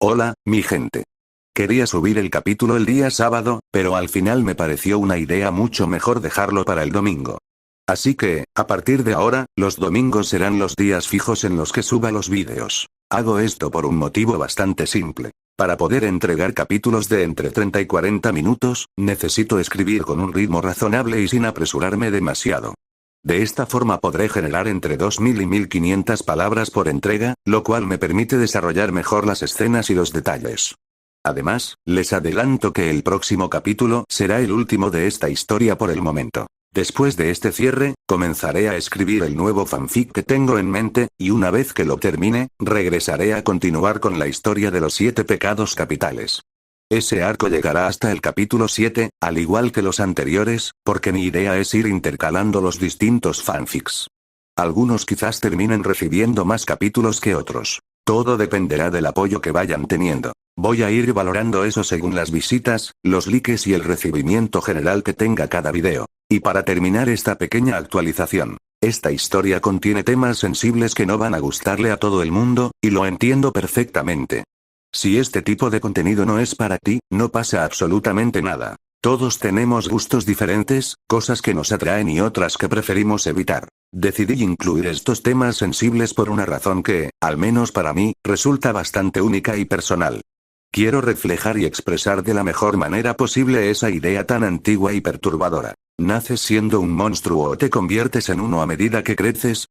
Hola, mi gente. Quería subir el capítulo el día sábado, pero al final me pareció una idea mucho mejor dejarlo para el domingo. Así que, a partir de ahora, los domingos serán los días fijos en los que suba los vídeos. Hago esto por un motivo bastante simple. Para poder entregar capítulos de entre 30 y 40 minutos, necesito escribir con un ritmo razonable y sin apresurarme demasiado. De esta forma podré generar entre 2000 y 1500 palabras por entrega, lo cual me permite desarrollar mejor las escenas y los detalles. Además, les adelanto que el próximo capítulo será el último de esta historia por el momento. Después de este cierre, comenzaré a escribir el nuevo fanfic que tengo en mente, y una vez que lo termine, regresaré a continuar con la historia de los 7 pecados capitales. Ese arco llegará hasta el capítulo 7, al igual que los anteriores, porque mi idea es ir intercalando los distintos fanfics. Algunos quizás terminen recibiendo más capítulos que otros. Todo dependerá del apoyo que vayan teniendo. Voy a ir valorando eso según las visitas, los likes y el recibimiento general que tenga cada video. Y para terminar esta pequeña actualización. Esta historia contiene temas sensibles que no van a gustarle a todo el mundo, y lo entiendo perfectamente. Si este tipo de contenido no es para ti, no pasa absolutamente nada. Todos tenemos gustos diferentes, cosas que nos atraen y otras que preferimos evitar. Decidí incluir estos temas sensibles por una razón que, al menos para mí, resulta bastante única y personal. Quiero reflejar y expresar de la mejor manera posible esa idea tan antigua y perturbadora. ¿Naces siendo un monstruo o te conviertes en uno a medida que creces?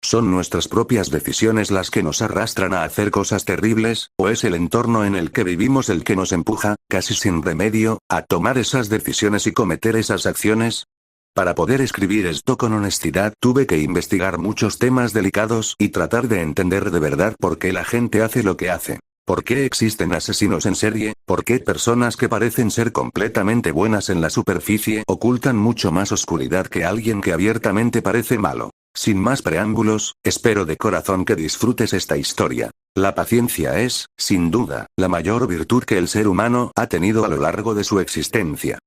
¿Son nuestras propias decisiones las que nos arrastran a hacer cosas terribles, o es el entorno en el que vivimos el que nos empuja, casi sin remedio, a tomar esas decisiones y cometer esas acciones? Para poder escribir esto con honestidad tuve que investigar muchos temas delicados y tratar de entender de verdad por qué la gente hace lo que hace. ¿Por qué existen asesinos en serie? ¿Por qué personas que parecen ser completamente buenas en la superficie ocultan mucho más oscuridad que alguien que abiertamente parece malo? Sin más preámbulos, espero de corazón que disfrutes esta historia. La paciencia es, sin duda, la mayor virtud que el ser humano ha tenido a lo largo de su existencia.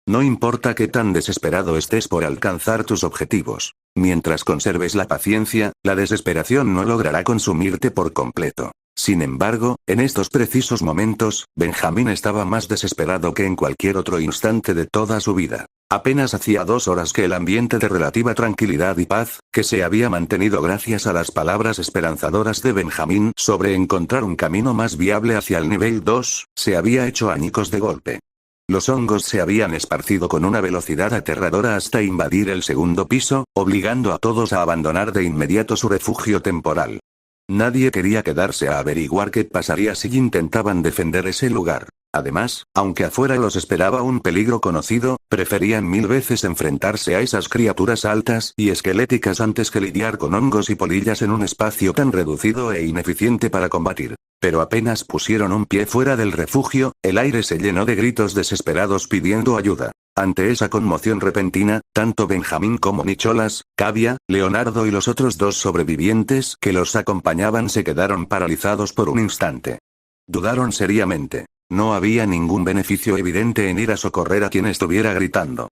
No importa qué tan desesperado estés por alcanzar tus objetivos. Mientras conserves la paciencia, la desesperación no logrará consumirte por completo. Sin embargo, en estos precisos momentos, Benjamín estaba más desesperado que en cualquier otro instante de toda su vida. Apenas hacía 2 horas que el ambiente de relativa tranquilidad y paz, que se había mantenido gracias a las palabras esperanzadoras de Benjamín sobre encontrar un camino más viable hacia el nivel 2, se había hecho añicos de golpe. Los hongos se habían esparcido con una velocidad aterradora hasta invadir el 2.º piso, obligando a todos a abandonar de inmediato su refugio temporal. Nadie quería quedarse a averiguar qué pasaría si intentaban defender ese lugar. Además, aunque afuera los esperaba un peligro conocido, preferían 1000 veces enfrentarse a esas criaturas altas y esqueléticas antes que lidiar con hongos y polillas en un espacio tan reducido e ineficiente para combatir. Pero apenas pusieron un pie fuera del refugio, el aire se llenó de gritos desesperados pidiendo ayuda. Ante esa conmoción repentina, tanto Benjamín como Nicholas, Kavya, Leonardo y los otros 2 sobrevivientes que los acompañaban se quedaron paralizados por un instante. Dudaron seriamente. No había ningún beneficio evidente en ir a socorrer a quien estuviera gritando.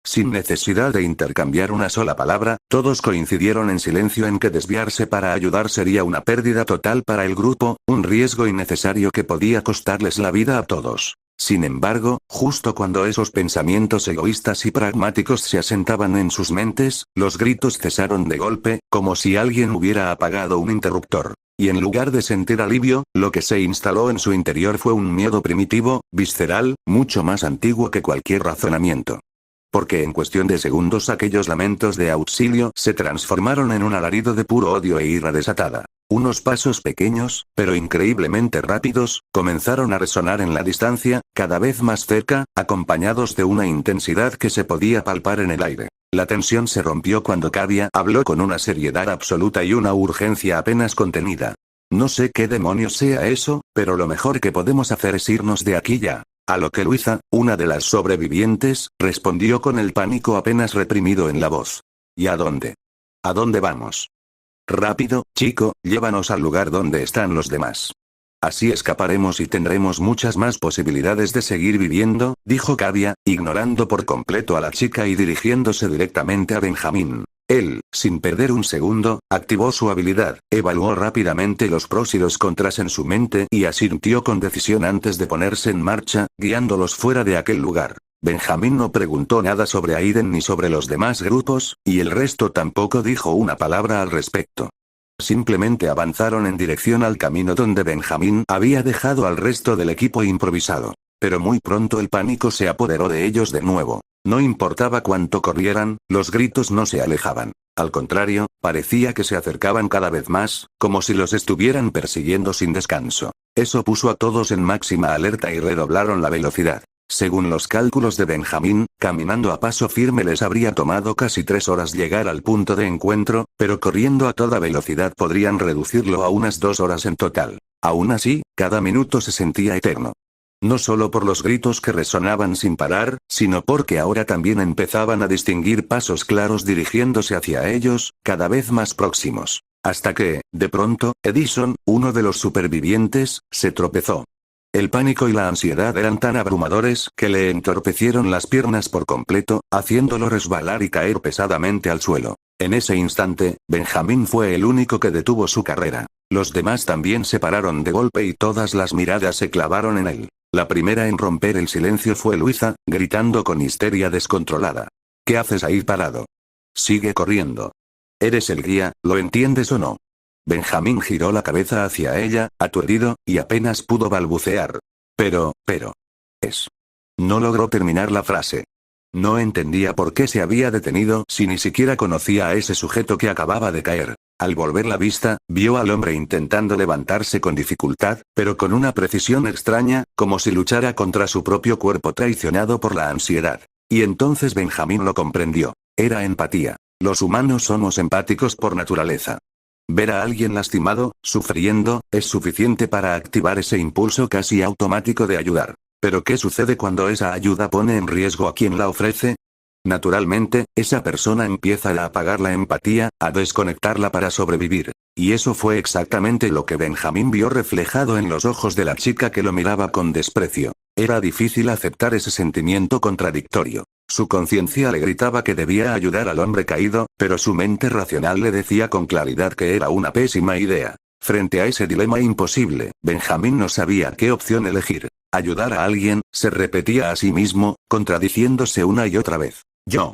Sin necesidad de intercambiar una sola palabra, todos coincidieron en silencio en que desviarse para ayudar sería una pérdida total para el grupo, un riesgo innecesario que podía costarles la vida a todos. Sin embargo, justo cuando esos pensamientos egoístas y pragmáticos se asentaban en sus mentes, los gritos cesaron de golpe, como si alguien hubiera apagado un interruptor. Y en lugar de sentir alivio, lo que se instaló en su interior fue un miedo primitivo, visceral, mucho más antiguo que cualquier razonamiento. Porque en cuestión de segundos aquellos lamentos de auxilio se transformaron en un alarido de puro odio e ira desatada. Unos pasos pequeños, pero increíblemente rápidos, comenzaron a resonar en la distancia, cada vez más cerca, acompañados de una intensidad que se podía palpar en el aire. La tensión se rompió cuando Kavya habló con una seriedad absoluta y una urgencia apenas contenida. No sé qué demonios sea eso, pero lo mejor que podemos hacer es irnos de aquí ya. A lo que Luisa, una de las sobrevivientes, respondió con el pánico apenas reprimido en la voz. ¿Y a dónde? ¿A dónde vamos? Rápido, chico, llévanos al lugar donde están los demás. Así escaparemos y tendremos muchas más posibilidades de seguir viviendo, dijo Kavya, ignorando por completo a la chica y dirigiéndose directamente a Benjamín. Él, sin perder un segundo, activó su habilidad, evaluó rápidamente los pros y los contras en su mente y asintió con decisión antes de ponerse en marcha, guiándolos fuera de aquel lugar. Benjamín no preguntó nada sobre Aiden ni sobre los demás grupos, y el resto tampoco dijo una palabra al respecto. Simplemente avanzaron en dirección al camino donde Benjamín había dejado al resto del equipo improvisado. Pero muy pronto el pánico se apoderó de ellos de nuevo. No importaba cuánto corrieran, los gritos no se alejaban. Al contrario, parecía que se acercaban cada vez más, como si los estuvieran persiguiendo sin descanso. Eso puso a todos en máxima alerta y redoblaron la velocidad. Según los cálculos de Benjamín, caminando a paso firme les habría tomado casi 3 horas llegar al punto de encuentro, pero corriendo a toda velocidad podrían reducirlo a unas 2 horas en total. Aún así, cada minuto se sentía eterno. No solo por los gritos que resonaban sin parar, sino porque ahora también empezaban a distinguir pasos claros dirigiéndose hacia ellos, cada vez más próximos. Hasta que, de pronto, Edison, uno de los supervivientes, se tropezó. El pánico y la ansiedad eran tan abrumadores que le entorpecieron las piernas por completo, haciéndolo resbalar y caer pesadamente al suelo. En ese instante, Benjamín fue el único que detuvo su carrera. Los demás también se pararon de golpe y todas las miradas se clavaron en él. La primera en romper el silencio fue Luisa, gritando con histeria descontrolada. ¿Qué haces ahí parado? Sigue corriendo. Eres el guía, ¿lo entiendes o no? Benjamín giró la cabeza hacia ella, aturdido, y apenas pudo balbucear. Pero. No logró terminar la frase. No entendía por qué se había detenido si ni siquiera conocía a ese sujeto que acababa de caer. Al volver la vista, vio al hombre intentando levantarse con dificultad, pero con una precisión extraña, como si luchara contra su propio cuerpo traicionado por la ansiedad. Y entonces Benjamín lo comprendió. Era empatía. Los humanos somos empáticos por naturaleza. Ver a alguien lastimado, sufriendo, es suficiente para activar ese impulso casi automático de ayudar. Pero ¿qué sucede cuando esa ayuda pone en riesgo a quien la ofrece? Naturalmente, esa persona empieza a apagar la empatía, a desconectarla para sobrevivir. Y eso fue exactamente lo que Benjamín vio reflejado en los ojos de la chica que lo miraba con desprecio. Era difícil aceptar ese sentimiento contradictorio. Su conciencia le gritaba que debía ayudar al hombre caído, pero su mente racional le decía con claridad que era una pésima idea. Frente a ese dilema imposible, Benjamín no sabía qué opción elegir. Ayudar a alguien, se repetía a sí mismo, contradiciéndose una y otra vez. Yo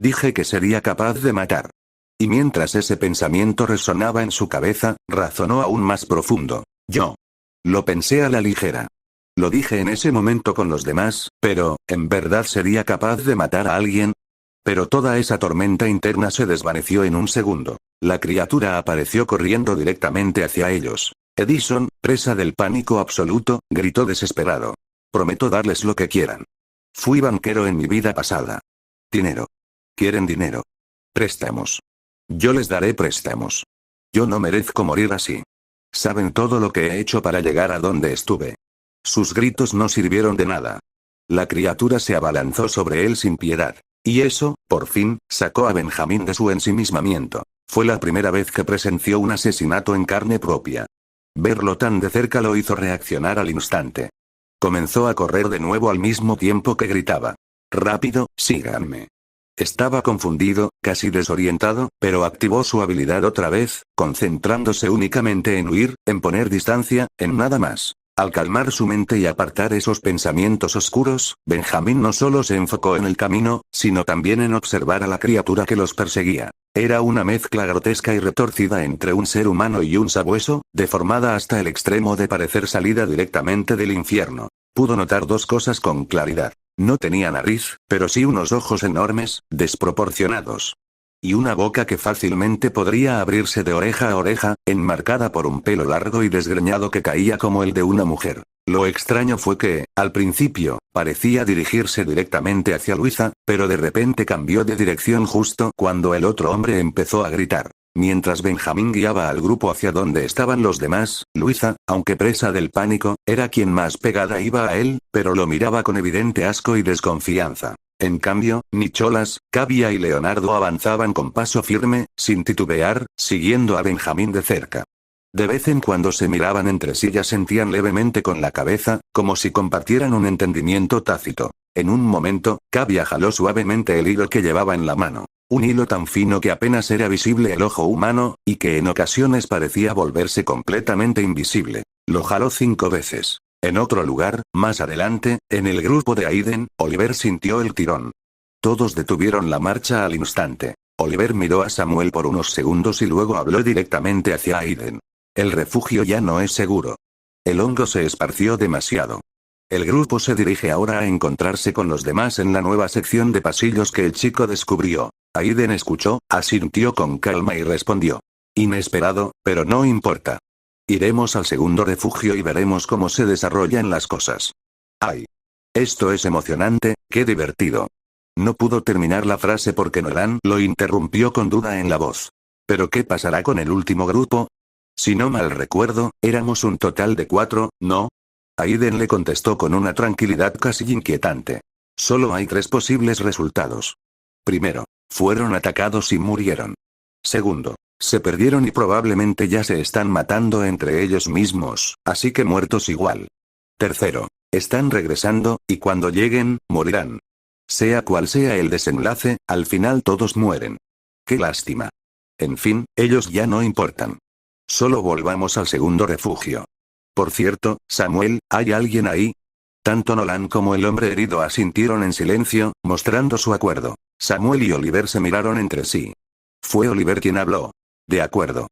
dije que sería capaz de matar. Y mientras ese pensamiento resonaba en su cabeza, razonó aún más profundo. Yo lo pensé a la ligera. Lo dije en ese momento con los demás, pero, ¿en verdad sería capaz de matar a alguien? Pero toda esa tormenta interna se desvaneció en un segundo. La criatura apareció corriendo directamente hacia ellos. Edison, presa del pánico absoluto, gritó desesperado. Prometo darles lo que quieran. Fui banquero en mi vida pasada. Dinero. ¿Quieren dinero? Préstamos. Yo les daré préstamos. Yo no merezco morir así. Saben todo lo que he hecho para llegar a donde estuve. Sus gritos no sirvieron de nada. La criatura se abalanzó sobre él sin piedad. Y eso, por fin, sacó a Benjamín de su ensimismamiento. Fue la primera vez que presenció un asesinato en carne propia. Verlo tan de cerca lo hizo reaccionar al instante. Comenzó a correr de nuevo al mismo tiempo que gritaba. Rápido, síganme. Estaba confundido, casi desorientado, pero activó su habilidad otra vez, concentrándose únicamente en huir, en poner distancia, en nada más. Al calmar su mente y apartar esos pensamientos oscuros, Benjamín no solo se enfocó en el camino, sino también en observar a la criatura que los perseguía. Era una mezcla grotesca y retorcida entre un ser humano y un sabueso, deformada hasta el extremo de parecer salida directamente del infierno. Pudo notar dos cosas con claridad. No tenía nariz, pero sí unos ojos enormes, desproporcionados. Y una boca que fácilmente podría abrirse de oreja a oreja, enmarcada por un pelo largo y desgreñado que caía como el de una mujer. Lo extraño fue que, al principio, parecía dirigirse directamente hacia Luisa, pero de repente cambió de dirección justo cuando el otro hombre empezó a gritar. Mientras Benjamín guiaba al grupo hacia donde estaban los demás, Luisa, aunque presa del pánico, era quien más pegada iba a él, pero lo miraba con evidente asco y desconfianza. En cambio, Nicholas, Cavia y Leonardo avanzaban con paso firme, sin titubear, siguiendo a Benjamín de cerca. De vez en cuando se miraban entre sí y asentían levemente con la cabeza, como si compartieran un entendimiento tácito. En un momento, Cavia jaló suavemente el hilo que llevaba en la mano. Un hilo tan fino que apenas era visible el ojo humano, y que en ocasiones parecía volverse completamente invisible. Lo jaló 5 veces. En otro lugar, más adelante, en el grupo de Aiden, Oliver sintió el tirón. Todos detuvieron la marcha al instante. Oliver miró a Samuel por unos segundos y luego habló directamente hacia Aiden. El refugio ya no es seguro. El hongo se esparció demasiado. El grupo se dirige ahora a encontrarse con los demás en la nueva sección de pasillos que el chico descubrió. Aiden escuchó, asintió con calma y respondió. Inesperado, pero no importa. Iremos al segundo refugio y veremos cómo se desarrollan las cosas. ¡Ay! Esto es emocionante, qué divertido. No pudo terminar la frase porque Nolan lo interrumpió con duda en la voz. ¿Pero qué pasará con el último grupo? Si no mal recuerdo, éramos un total de 4, ¿no? Aiden le contestó con una tranquilidad casi inquietante. Solo hay 3 posibles resultados. Primero, fueron atacados y murieron. Segundo, se perdieron y probablemente ya se están matando entre ellos mismos, así que muertos igual. Tercero, están regresando, y cuando lleguen, morirán. Sea cual sea el desenlace, al final todos mueren. Qué lástima. En fin, ellos ya no importan. Solo volvamos al segundo refugio. Por cierto, Samuel, ¿hay alguien ahí? Tanto Nolan como el hombre herido asintieron en silencio, mostrando su acuerdo. Samuel y Oliver se miraron entre sí. Fue Oliver quien habló. De acuerdo.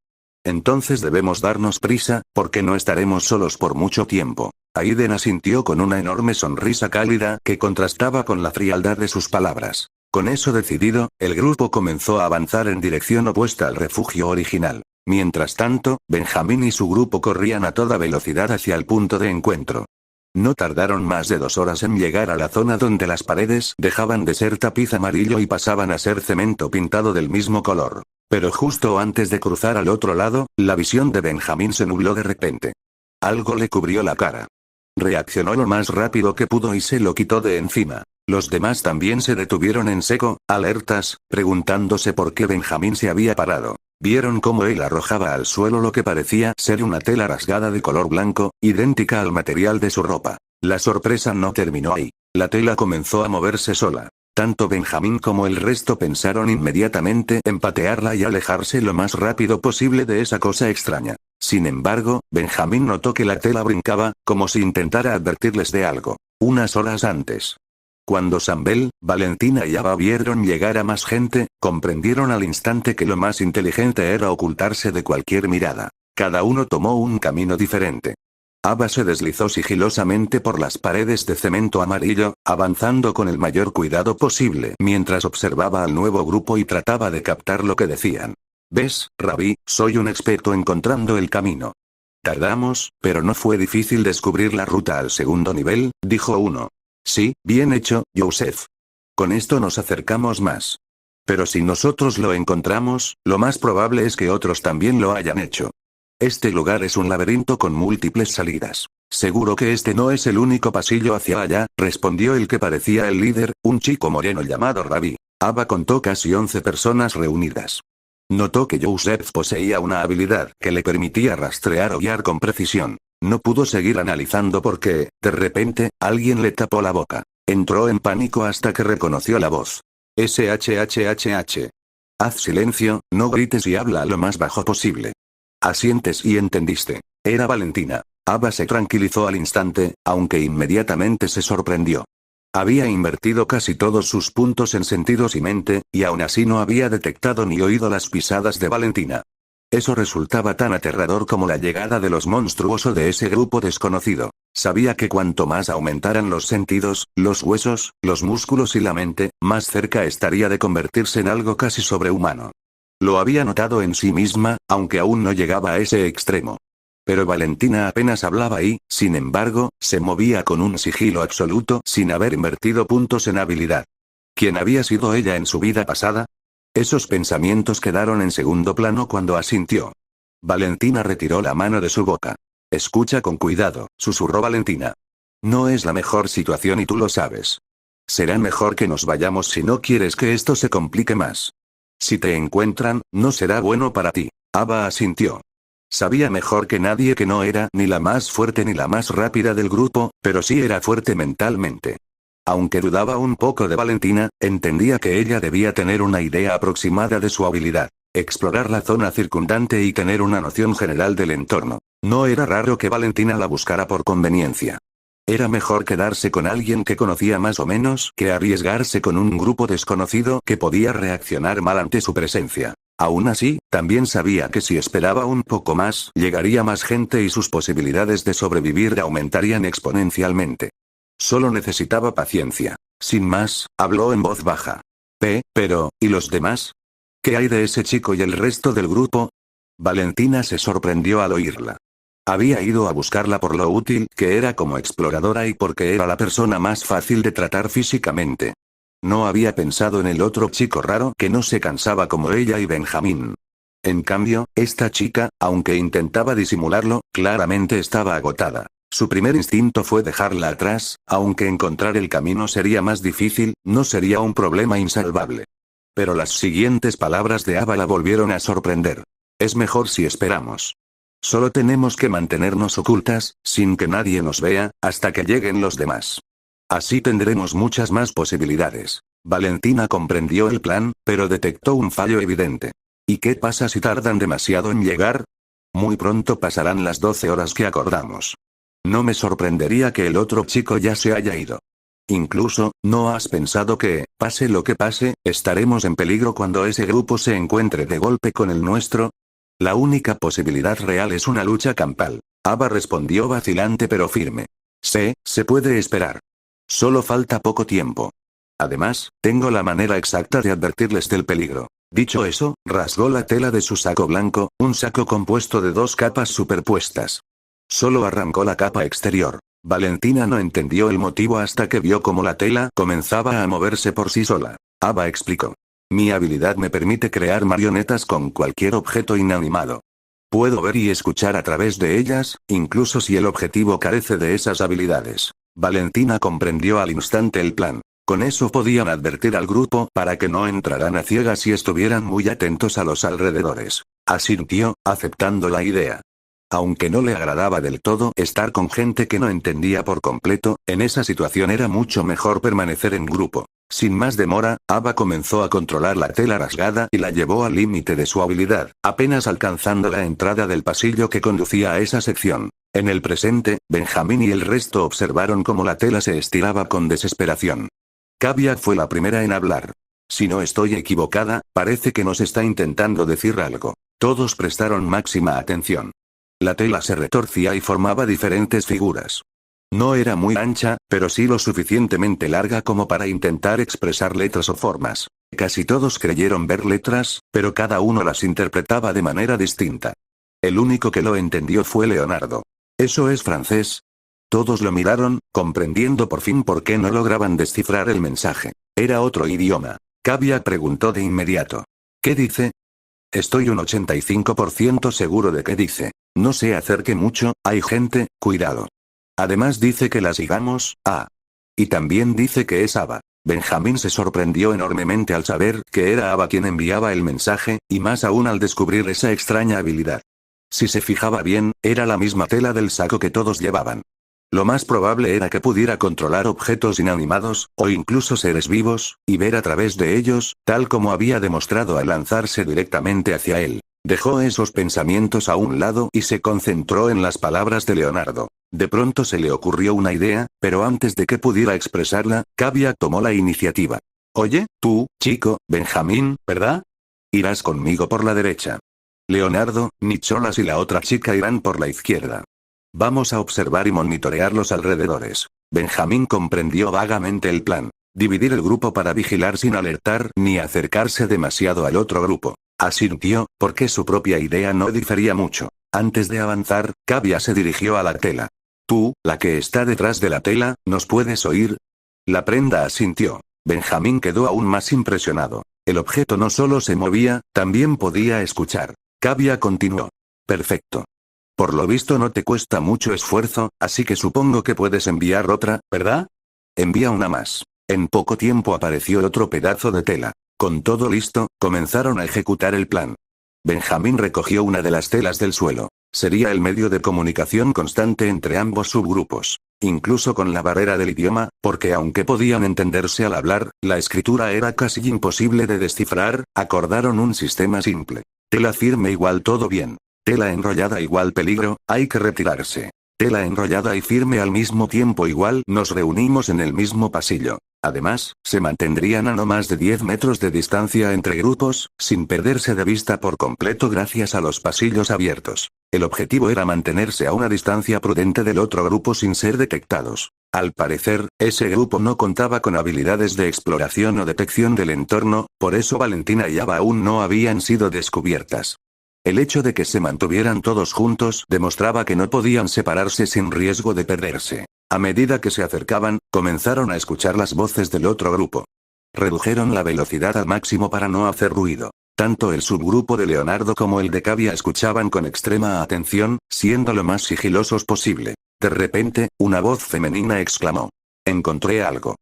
Entonces debemos darnos prisa, porque no estaremos solos por mucho tiempo. Aiden asintió con una enorme sonrisa cálida que contrastaba con la frialdad de sus palabras. Con eso decidido, el grupo comenzó a avanzar en dirección opuesta al refugio original. Mientras tanto, Benjamín y su grupo corrían a toda velocidad hacia el punto de encuentro. No tardaron más de 2 horas en llegar a la zona donde las paredes dejaban de ser tapiz amarillo y pasaban a ser cemento pintado del mismo color. Pero justo antes de cruzar al otro lado, la visión de Benjamín se nubló de repente. Algo le cubrió la cara. Reaccionó lo más rápido que pudo y se lo quitó de encima. Los demás también se detuvieron en seco, alertas, preguntándose por qué Benjamín se había parado. Vieron cómo él arrojaba al suelo lo que parecía ser una tela rasgada de color blanco, idéntica al material de su ropa. La sorpresa no terminó ahí. La tela comenzó a moverse sola. Tanto Benjamín como el resto pensaron inmediatamente en patearla y alejarse lo más rápido posible de esa cosa extraña. Sin embargo, Benjamín notó que la tela brincaba, como si intentara advertirles de algo. Unas horas antes. Cuando Samuel, Valentina y Ava vieron llegar a más gente, comprendieron al instante que lo más inteligente era ocultarse de cualquier mirada. Cada uno tomó un camino diferente. Ava se deslizó sigilosamente por las paredes de cemento amarillo, avanzando con el mayor cuidado posible mientras observaba al nuevo grupo y trataba de captar lo que decían. ¿Ves, Rabí? Soy un experto encontrando el camino. Tardamos, pero no fue difícil descubrir la ruta al segundo nivel, dijo uno. Sí, bien hecho, Joseph. Con esto nos acercamos más. Pero si nosotros lo encontramos, lo más probable es que otros también lo hayan hecho. Este lugar es un laberinto con múltiples salidas. Seguro que este no es el único pasillo hacia allá, respondió el que parecía el líder, un chico moreno llamado Rabí. Ava contó casi 11 personas reunidas. Notó que Joseph poseía una habilidad que le permitía rastrear o guiar con precisión. No pudo seguir analizando porque, de repente, alguien le tapó la boca. Entró en pánico hasta que reconoció la voz. SHHHH. Haz silencio, no grites y habla lo más bajo posible. Asientes y entendiste. Era Valentina. Ava se tranquilizó al instante, aunque inmediatamente se sorprendió. Había invertido casi todos sus puntos en sentidos y mente, y aún así no había detectado ni oído las pisadas de Valentina. Eso resultaba tan aterrador como la llegada de los monstruosos de ese grupo desconocido. Sabía que cuanto más aumentaran los sentidos, los huesos, los músculos y la mente, más cerca estaría de convertirse en algo casi sobrehumano. Lo había notado en sí misma, aunque aún no llegaba a ese extremo. Pero Valentina apenas hablaba y, sin embargo, se movía con un sigilo absoluto sin haber invertido puntos en habilidad. ¿Quién había sido ella en su vida pasada? Esos pensamientos quedaron en segundo plano cuando asintió. Valentina retiró la mano de su boca. Escucha con cuidado, susurró Valentina. No es la mejor situación y tú lo sabes. Será mejor que nos vayamos si no quieres que esto se complique más. Si te encuentran, no será bueno para ti. Ava asintió. Sabía mejor que nadie que no era ni la más fuerte ni la más rápida del grupo, pero sí era fuerte mentalmente. Aunque dudaba un poco de Valentina, entendía que ella debía tener una idea aproximada de su habilidad, explorar la zona circundante y tener una noción general del entorno. No era raro que Valentina la buscara por conveniencia. Era mejor quedarse con alguien que conocía más o menos que arriesgarse con un grupo desconocido que podía reaccionar mal ante su presencia. Aún así, también sabía que si esperaba un poco más, llegaría más gente y sus posibilidades de sobrevivir aumentarían exponencialmente. Solo necesitaba paciencia. Sin más, habló en voz baja. Pero, ¿y los demás? ¿Qué hay de ese chico y el resto del grupo? Valentina se sorprendió al oírla. Había ido a buscarla por lo útil que era como exploradora y porque era la persona más fácil de tratar físicamente. No había pensado en el otro chico raro que no se cansaba como ella y Benjamín. En cambio, esta chica, aunque intentaba disimularlo, claramente estaba agotada. Su primer instinto fue dejarla atrás, aunque encontrar el camino sería más difícil, no sería un problema insalvable. Pero las siguientes palabras de Ava la volvieron a sorprender. Es mejor si esperamos. Solo tenemos que mantenernos ocultas, sin que nadie nos vea, hasta que lleguen los demás. Así tendremos muchas más posibilidades. Valentina comprendió el plan, pero detectó un fallo evidente. ¿Y qué pasa si tardan demasiado en llegar? Muy pronto pasarán las 12 horas que acordamos. No me sorprendería que el otro chico ya se haya ido. Incluso, ¿no has pensado que, pase lo que pase, estaremos en peligro cuando ese grupo se encuentre de golpe con el nuestro? La única posibilidad real es una lucha campal. Ava respondió vacilante pero firme. Se puede esperar. Solo falta poco tiempo. Además, tengo la manera exacta de advertirles del peligro. Dicho eso, rasgó la tela de su saco blanco, un saco compuesto de 2 capas superpuestas. Solo arrancó la capa exterior. Valentina no entendió el motivo hasta que vio cómo la tela comenzaba a moverse por sí sola. Ava explicó. Mi habilidad me permite crear marionetas con cualquier objeto inanimado. Puedo ver y escuchar a través de ellas, incluso si el objetivo carece de esas habilidades. Valentina comprendió al instante el plan. Con eso podían advertir al grupo para que no entraran a ciegas y estuvieran muy atentos a los alrededores. Asintió, aceptando la idea. Aunque no le agradaba del todo estar con gente que no entendía por completo, en esa situación era mucho mejor permanecer en grupo. Sin más demora, Ava comenzó a controlar la tela rasgada y la llevó al límite de su habilidad, apenas alcanzando la entrada del pasillo que conducía a esa sección. En el presente, Benjamín y el resto observaron cómo la tela se estiraba con desesperación. Kavya fue la primera en hablar. Si no estoy equivocada, parece que nos está intentando decir algo. Todos prestaron máxima atención. La tela se retorcía y formaba diferentes figuras. No era muy ancha, pero sí lo suficientemente larga como para intentar expresar letras o formas. Casi todos creyeron ver letras, pero cada uno las interpretaba de manera distinta. El único que lo entendió fue Leonardo. ¿Eso es francés? Todos lo miraron, comprendiendo por fin por qué no lograban descifrar el mensaje. Era otro idioma. Kavya preguntó de inmediato. ¿Qué dice? Estoy un 85% seguro de que dice. No se acerque mucho, hay gente, cuidado. Además dice que la sigamos, Y también dice que es Ava. Benjamín se sorprendió enormemente al saber que era Ava quien enviaba el mensaje, y más aún al descubrir esa extraña habilidad. Si se fijaba bien, era la misma tela del saco que todos llevaban. Lo más probable era que pudiera controlar objetos inanimados, o incluso seres vivos, y ver a través de ellos, tal como había demostrado al lanzarse directamente hacia él. Dejó esos pensamientos a un lado y se concentró en las palabras de Leonardo. De pronto se le ocurrió una idea, pero antes de que pudiera expresarla, Kavya tomó la iniciativa. Oye, tú, chico, Benjamín, ¿verdad? Irás conmigo por la derecha. Leonardo, Nicholas y la otra chica irán por la izquierda. Vamos a observar y monitorear los alrededores. Benjamín comprendió vagamente el plan. Dividir el grupo para vigilar sin alertar ni acercarse demasiado al otro grupo. Asintió, porque su propia idea no difería mucho. Antes de avanzar, Kavya se dirigió a la tela. Tú, la que está detrás de la tela, ¿nos puedes oír? La prenda asintió. Benjamín quedó aún más impresionado. El objeto no solo se movía, también podía escuchar. Kavya continuó. Perfecto. Por lo visto no te cuesta mucho esfuerzo, así que supongo que puedes enviar otra, ¿verdad? Envía una más. En poco tiempo apareció otro pedazo de tela. Con todo listo, comenzaron a ejecutar el plan. Benjamín recogió una de las telas del suelo. Sería el medio de comunicación constante entre ambos subgrupos. incluso con la barrera del idioma, porque aunque podían entenderse al hablar, la escritura era casi imposible de descifrar. Acordaron un sistema simple. Tela firme igual todo bien. Tela enrollada igual peligro, hay que retirarse. Tela enrollada y firme al mismo tiempo igual nos reunimos en el mismo pasillo. Además, se mantendrían a no más de 10 metros de distancia entre grupos, sin perderse de vista por completo gracias a los pasillos abiertos. El objetivo era mantenerse a una distancia prudente del otro grupo sin ser detectados. Al parecer, ese grupo no contaba con habilidades de exploración o detección del entorno, por eso Valentina y Ava aún no habían sido descubiertas. El hecho de que se mantuvieran todos juntos demostraba que no podían separarse sin riesgo de perderse. A medida que se acercaban, comenzaron a escuchar las voces del otro grupo. Redujeron la velocidad al máximo para no hacer ruido. Tanto el subgrupo de Leonardo como el de Cavia escuchaban con extrema atención, siendo lo más sigilosos posible. De repente, una voz femenina exclamó: «Encontré algo».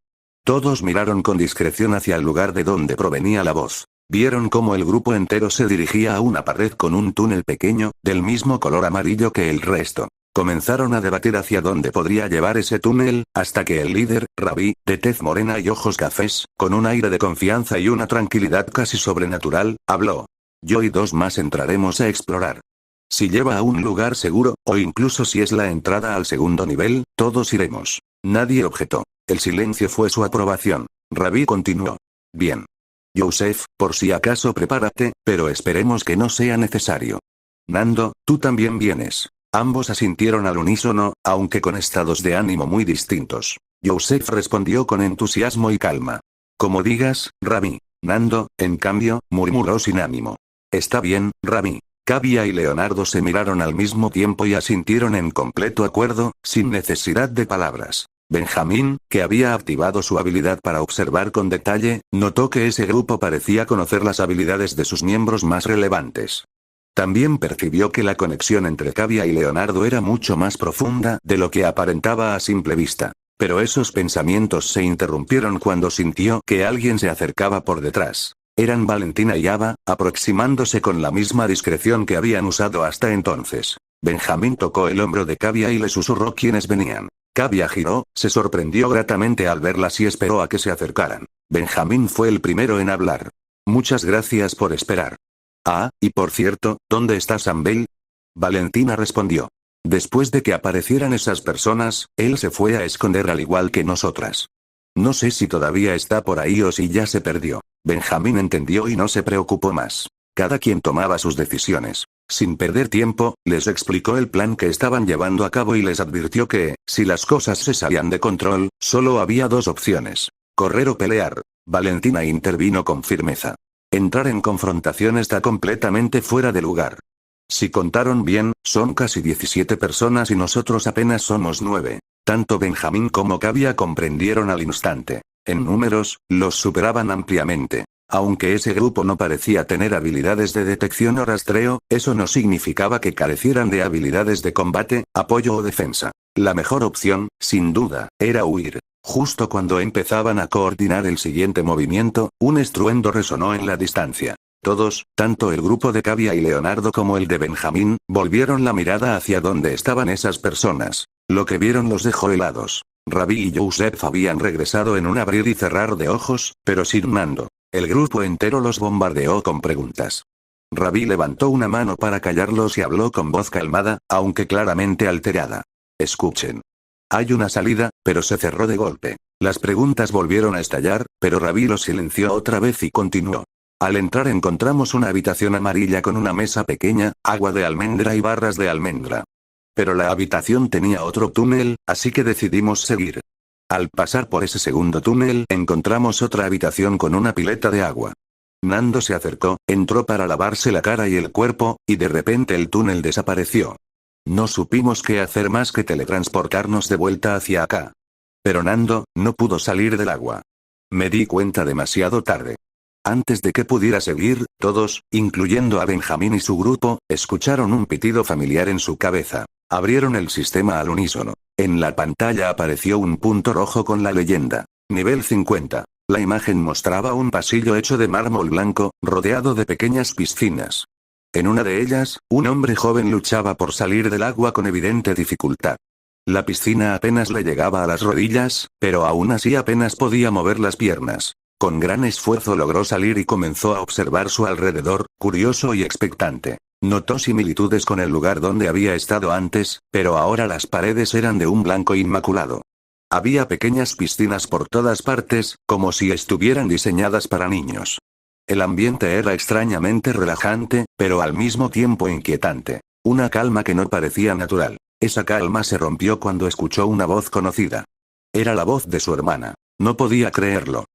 Todos miraron con discreción hacia el lugar de donde provenía la voz. Vieron cómo el grupo entero se dirigía a una pared con un túnel pequeño, del mismo color amarillo que el resto. Comenzaron a debatir hacia dónde podría llevar ese túnel, hasta que el líder, Rabí, de tez morena y ojos cafés, con un aire de confianza y una tranquilidad casi sobrenatural, habló. «Yo y dos más entraremos a explorar. Si lleva a un lugar seguro, o incluso si es la entrada al segundo nivel, todos iremos». Nadie objetó. El silencio fue su aprobación. Rabí continuó. «Bien. Joseph, por si acaso prepárate, pero esperemos que no sea necesario. Nando, tú también vienes». Ambos asintieron al unísono, aunque con estados de ánimo muy distintos. Joseph respondió con entusiasmo y calma. «Como digas, Rabí». Nando, en cambio, murmuró sin ánimo. «Está bien, Rabí». Cavia y Leonardo se miraron al mismo tiempo y asintieron en completo acuerdo, sin necesidad de palabras. Benjamín, que había activado su habilidad para observar con detalle, notó que ese grupo parecía conocer las habilidades de sus miembros más relevantes. También percibió que la conexión entre Cavia y Leonardo era mucho más profunda de lo que aparentaba a simple vista. Pero esos pensamientos se interrumpieron cuando sintió que alguien se acercaba por detrás. Eran Valentina y Ava, aproximándose con la misma discreción que habían usado hasta entonces. Benjamín tocó el hombro de Cavia y le susurró quiénes venían. Cavia giró, se sorprendió gratamente al verlas y esperó a que se acercaran. Benjamín fue el primero en hablar. «Muchas gracias por esperar. Ah, y por cierto, ¿dónde está Sam Bell?». Valentina respondió. «Después de que aparecieran esas personas, él se fue a esconder al igual que nosotras. No sé si todavía está por ahí o si ya se perdió». Benjamín entendió y no se preocupó más. Cada quien tomaba sus decisiones. Sin perder tiempo, les explicó el plan que estaban llevando a cabo y les advirtió que, si las cosas se salían de control, solo había dos opciones: correr o pelear. Valentina intervino con firmeza. «Entrar en confrontación está completamente fuera de lugar. Si contaron bien, son casi 17 personas y nosotros apenas somos 9. Tanto Benjamín como Cavia comprendieron al instante. En números, los superaban ampliamente. Aunque ese grupo no parecía tener habilidades de detección o rastreo, eso no significaba que carecieran de habilidades de combate, apoyo o defensa. La mejor opción, sin duda, era huir. Justo cuando empezaban a coordinar el siguiente movimiento, un estruendo resonó en la distancia. Todos, tanto el grupo de Cavia y Leonardo como el de Benjamín, volvieron la mirada hacia donde estaban esas personas. Lo que vieron los dejó helados. Rabí y Joseph habían regresado en un abrir y cerrar de ojos, pero sin Nando. El grupo entero los bombardeó con preguntas. Rabí levantó una mano para callarlos y habló con voz calmada, aunque claramente alterada. «Escuchen. Hay una salida, pero se cerró de golpe». Las preguntas volvieron a estallar, pero Rabí los silenció otra vez y continuó. «Al entrar encontramos una habitación amarilla con una mesa pequeña, agua de almendra y barras de almendra. Pero la habitación tenía otro túnel, así que decidimos seguir. Al pasar por ese segundo túnel encontramos otra habitación con una pileta de agua. Nando se acercó, entró para lavarse la cara y el cuerpo, y de repente el túnel desapareció. No supimos qué hacer más que teletransportarnos de vuelta hacia acá. Pero Nando no pudo salir del agua. Me di cuenta demasiado tarde». Antes de que pudiera seguir, todos, incluyendo a Benjamín y su grupo, escucharon un pitido familiar en su cabeza. Abrieron el sistema al unísono. En la pantalla apareció un punto rojo con la leyenda. Nivel 50. La imagen mostraba un pasillo hecho de mármol blanco, rodeado de pequeñas piscinas. En una de ellas, un hombre joven luchaba por salir del agua con evidente dificultad. La piscina apenas le llegaba a las rodillas, pero aún así apenas podía mover las piernas. Con gran esfuerzo logró salir y comenzó a observar su alrededor, curioso y expectante. Notó similitudes con el lugar donde había estado antes, pero ahora las paredes eran de un blanco inmaculado. Había pequeñas piscinas por todas partes, como si estuvieran diseñadas para niños. El ambiente era extrañamente relajante, pero al mismo tiempo inquietante. Una calma que no parecía natural. Esa calma se rompió cuando escuchó una voz conocida. Era la voz de su hermana. No podía creerlo.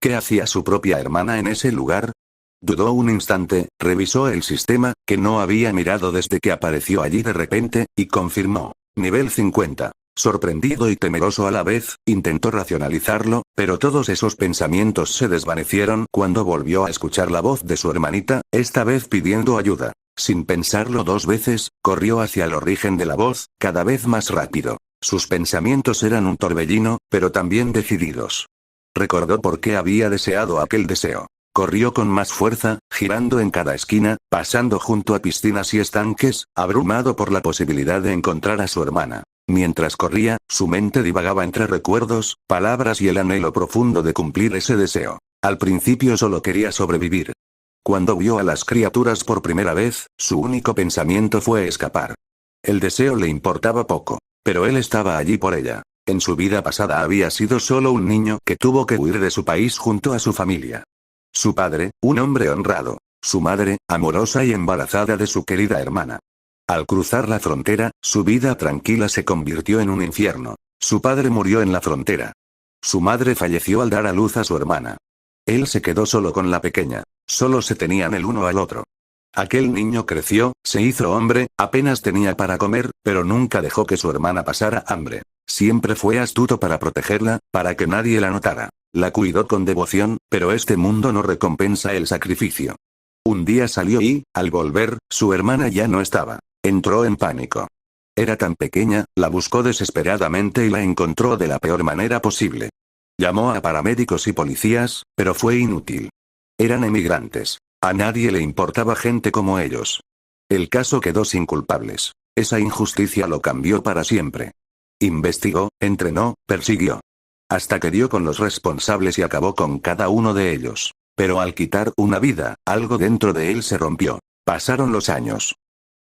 ¿Qué hacía su propia hermana en ese lugar? Dudó un instante, revisó el sistema, que no había mirado desde que apareció allí de repente, y confirmó. Nivel 50. Sorprendido y temeroso a la vez, intentó racionalizarlo, pero todos esos pensamientos se desvanecieron cuando volvió a escuchar la voz de su hermanita, esta vez pidiendo ayuda. Sin pensarlo dos veces, corrió hacia el origen de la voz, cada vez más rápido. Sus pensamientos eran un torbellino, pero también decididos. Recordó por qué había deseado aquel deseo. Corrió con más fuerza, girando en cada esquina, pasando junto a piscinas y estanques, abrumado por la posibilidad de encontrar a su hermana. Mientras corría, su mente divagaba entre recuerdos, palabras y el anhelo profundo de cumplir ese deseo. Al principio solo quería sobrevivir. Cuando vio a las criaturas por primera vez, su único pensamiento fue escapar. El deseo le importaba poco, pero él estaba allí por ella. En su vida pasada había sido solo un niño que tuvo que huir de su país junto a su familia. Su padre, un hombre honrado. Su madre, amorosa y embarazada de su querida hermana. Al cruzar la frontera, su vida tranquila se convirtió en un infierno. Su padre murió en la frontera. Su madre falleció al dar a luz a su hermana. Él se quedó solo con la pequeña. Solo se tenían el uno al otro. Aquel niño creció, se hizo hombre, apenas tenía para comer, pero nunca dejó que su hermana pasara hambre. Siempre fue astuto para protegerla, para que nadie la notara. La cuidó con devoción, pero este mundo no recompensa el sacrificio. Un día salió y, al volver, su hermana ya no estaba. Entró en pánico. Era tan pequeña, la buscó desesperadamente y la encontró de la peor manera posible. Llamó a paramédicos y policías, pero fue inútil. Eran emigrantes. A nadie le importaba gente como ellos. El caso quedó sin culpables. Esa injusticia lo cambió para siempre. Investigó, entrenó, persiguió. Hasta que dio con los responsables y acabó con cada uno de ellos. Pero al quitar una vida, algo dentro de él se rompió. Pasaron los años.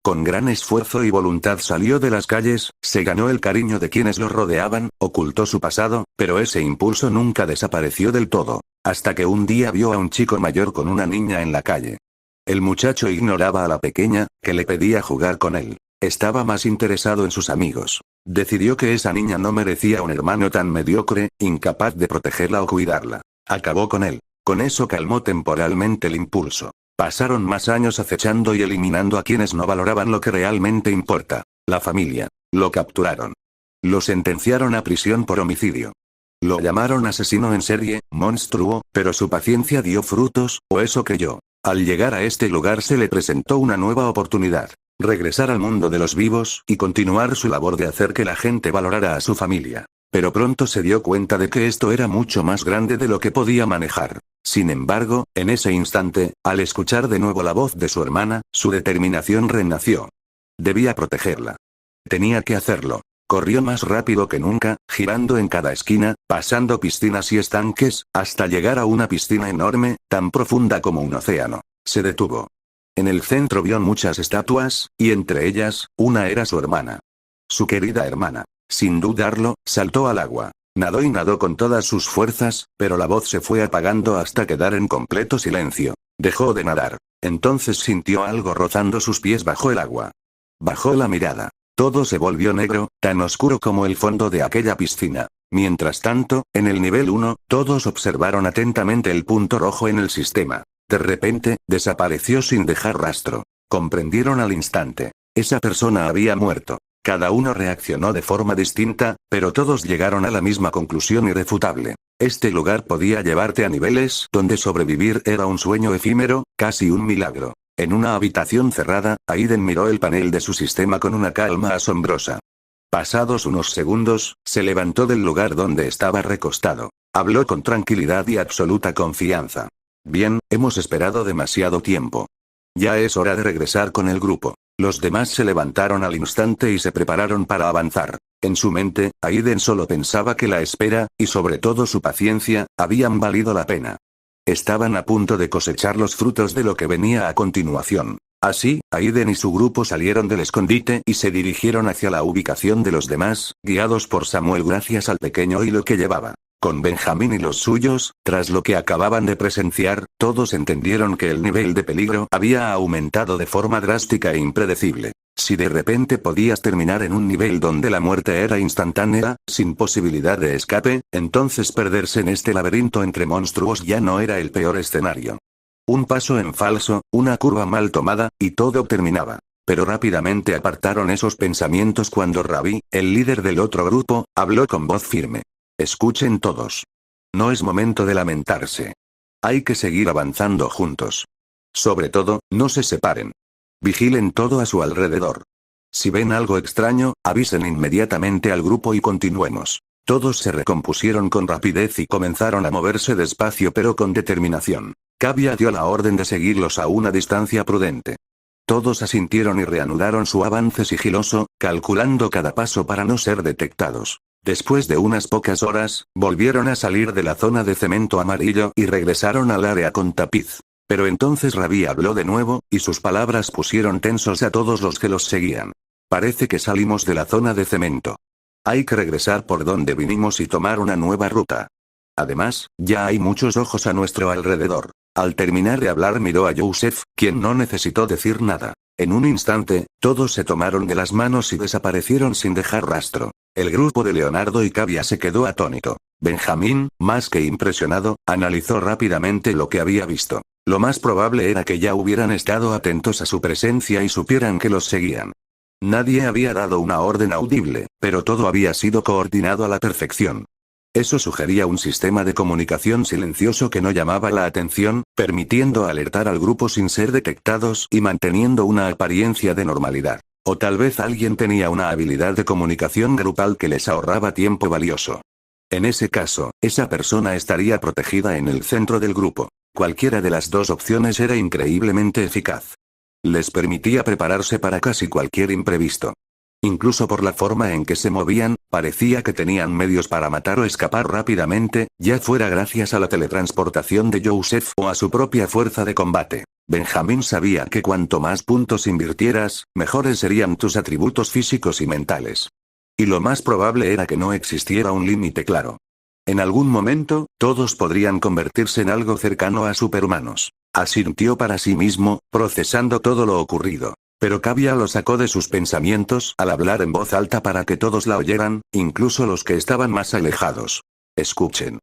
Con gran esfuerzo y voluntad salió de las calles, se ganó el cariño de quienes lo rodeaban, ocultó su pasado, pero ese impulso nunca desapareció del todo. Hasta que un día vio a un chico mayor con una niña en la calle. El muchacho ignoraba a la pequeña, que le pedía jugar con él. Estaba más interesado en sus amigos. Decidió que esa niña no merecía un hermano tan mediocre, incapaz de protegerla o cuidarla. Acabó con él. Con eso calmó temporalmente el impulso. Pasaron más años acechando y eliminando a quienes no valoraban lo que realmente importa. La familia. Lo capturaron. Lo sentenciaron a prisión por homicidio. Lo llamaron asesino en serie, monstruo, pero su paciencia dio frutos, o eso creyó. Al llegar a este lugar se le presentó una nueva oportunidad. Regresar al mundo de los vivos y continuar su labor de hacer que la gente valorara a su familia. Pero pronto se dio cuenta de que esto era mucho más grande de lo que podía manejar. Sin embargo, en ese instante, al escuchar de nuevo la voz de su hermana, su determinación renació. Debía protegerla. Tenía que hacerlo. Corrió más rápido que nunca, girando en cada esquina, pasando piscinas y estanques, hasta llegar a una piscina enorme, tan profunda como un océano. Se detuvo. En el centro vio muchas estatuas, y entre ellas, una era su hermana. Su querida hermana. Sin dudarlo, saltó al agua. Nadó y nadó con todas sus fuerzas, pero la voz se fue apagando hasta quedar en completo silencio. Dejó de nadar. Entonces sintió algo rozando sus pies bajo el agua. Bajó la mirada. Todo se volvió negro, tan oscuro como el fondo de aquella piscina. Mientras tanto, en el nivel 1, todos observaron atentamente el punto rojo en el sistema. De repente, desapareció sin dejar rastro. Comprendieron al instante. Esa persona había muerto. Cada uno reaccionó de forma distinta, pero todos llegaron a la misma conclusión irrefutable. Este lugar podía llevarte a niveles donde sobrevivir era un sueño efímero, casi un milagro. En una habitación cerrada, Aiden miró el panel de su sistema con una calma asombrosa. Pasados unos segundos, se levantó del lugar donde estaba recostado. Habló con tranquilidad y absoluta confianza. Bien, hemos esperado demasiado tiempo. Ya es hora de regresar con el grupo. Los demás se levantaron al instante y se prepararon para avanzar. En su mente, Aiden solo pensaba que la espera, y sobre todo su paciencia, habían valido la pena. Estaban a punto de cosechar los frutos de lo que venía a continuación. Así, Aiden y su grupo salieron del escondite y se dirigieron hacia la ubicación de los demás, guiados por Samuel gracias al pequeño hilo que llevaba. Con Benjamín y los suyos, tras lo que acababan de presenciar, todos entendieron que el nivel de peligro había aumentado de forma drástica e impredecible. Si de repente podías terminar en un nivel donde la muerte era instantánea, sin posibilidad de escape, entonces perderse en este laberinto entre monstruos ya no era el peor escenario. Un paso en falso, una curva mal tomada, y todo terminaba. Pero rápidamente apartaron esos pensamientos cuando Ravi, el líder del otro grupo, habló con voz firme. Escuchen todos. No es momento de lamentarse. Hay que seguir avanzando juntos. Sobre todo, no se separen. Vigilen todo a su alrededor. Si ven algo extraño, avisen inmediatamente al grupo y continuemos. Todos se recompusieron con rapidez y comenzaron a moverse despacio pero con determinación. Kavya dio la orden de seguirlos a una distancia prudente. Todos asintieron y reanudaron su avance sigiloso, calculando cada paso para no ser detectados. Después de unas pocas horas, volvieron a salir de la zona de cemento amarillo y regresaron al área con tapiz. Pero entonces Ravi habló de nuevo, y sus palabras pusieron tensos a todos los que los seguían. Parece que salimos de la zona de cemento. Hay que regresar por donde vinimos y tomar una nueva ruta. Además, ya hay muchos ojos a nuestro alrededor. Al terminar de hablar miró a Joseph, quien no necesitó decir nada. En un instante, todos se tomaron de las manos y desaparecieron sin dejar rastro. El grupo de Leonardo y Kavya se quedó atónito. Benjamín, más que impresionado, analizó rápidamente lo que había visto. Lo más probable era que ya hubieran estado atentos a su presencia y supieran que los seguían. Nadie había dado una orden audible, pero todo había sido coordinado a la perfección. Eso sugería un sistema de comunicación silencioso que no llamaba la atención, permitiendo alertar al grupo sin ser detectados y manteniendo una apariencia de normalidad. O tal vez alguien tenía una habilidad de comunicación grupal que les ahorraba tiempo valioso. En ese caso, esa persona estaría protegida en el centro del grupo. Cualquiera de las dos opciones era increíblemente eficaz. Les permitía prepararse para casi cualquier imprevisto. Incluso por la forma en que se movían, parecía que tenían medios para matar o escapar rápidamente, ya fuera gracias a la teletransportación de Joseph o a su propia fuerza de combate. Benjamín sabía que cuanto más puntos invirtieras, mejores serían tus atributos físicos y mentales. Y lo más probable era que no existiera un límite claro. En algún momento, todos podrían convertirse en algo cercano a superhumanos. Asintió para sí mismo, procesando todo lo ocurrido. Pero Kavya lo sacó de sus pensamientos al hablar en voz alta para que todos la oyeran, incluso los que estaban más alejados. Escuchen.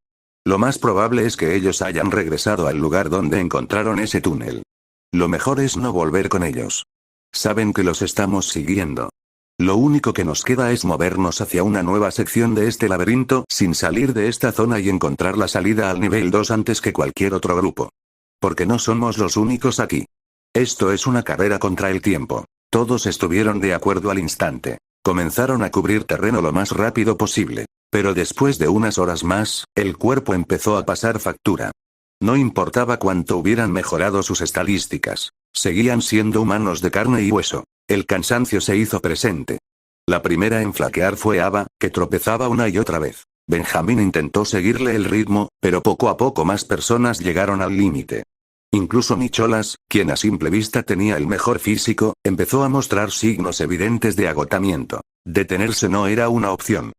Lo más probable es que ellos hayan regresado al lugar donde encontraron ese túnel. Lo mejor es no volver con ellos. Saben que los estamos siguiendo. Lo único que nos queda es movernos hacia una nueva sección de este laberinto sin salir de esta zona y encontrar la salida al nivel 2 antes que cualquier otro grupo. Porque no somos los únicos aquí. Esto es una carrera contra el tiempo. Todos estuvieron de acuerdo al instante. Comenzaron a cubrir terreno lo más rápido posible. Pero después de unas horas más, el cuerpo empezó a pasar factura. No importaba cuánto hubieran mejorado sus estadísticas. Seguían siendo humanos de carne y hueso. El cansancio se hizo presente. La primera en flaquear fue Ava, que tropezaba una y otra vez. Benjamín intentó seguirle el ritmo, pero poco a poco más personas llegaron al límite. Incluso Nicholas, quien a simple vista tenía el mejor físico, empezó a mostrar signos evidentes de agotamiento. Detenerse no era una opción.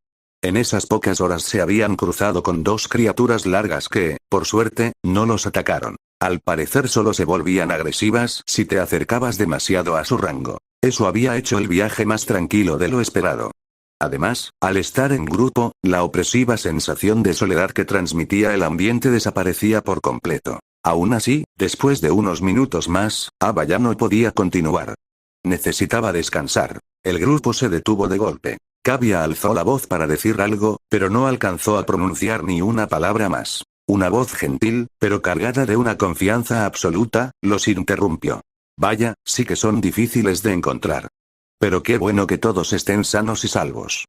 En esas pocas horas se habían cruzado con dos criaturas largas que, por suerte, no los atacaron. Al parecer solo se volvían agresivas si te acercabas demasiado a su rango. Eso había hecho el viaje más tranquilo de lo esperado. Además, al estar en grupo, la opresiva sensación de soledad que transmitía el ambiente desaparecía por completo. Aún así, después de unos minutos más, Ava ya no podía continuar. Necesitaba descansar. El grupo se detuvo de golpe. Kavya alzó la voz para decir algo, pero no alcanzó a pronunciar ni una palabra más. Una voz gentil, pero cargada de una confianza absoluta, los interrumpió. Vaya, sí que son difíciles de encontrar. Pero qué bueno que todos estén sanos y salvos.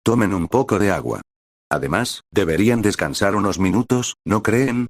Tomen un poco de agua. Además, deberían descansar unos minutos, ¿no creen?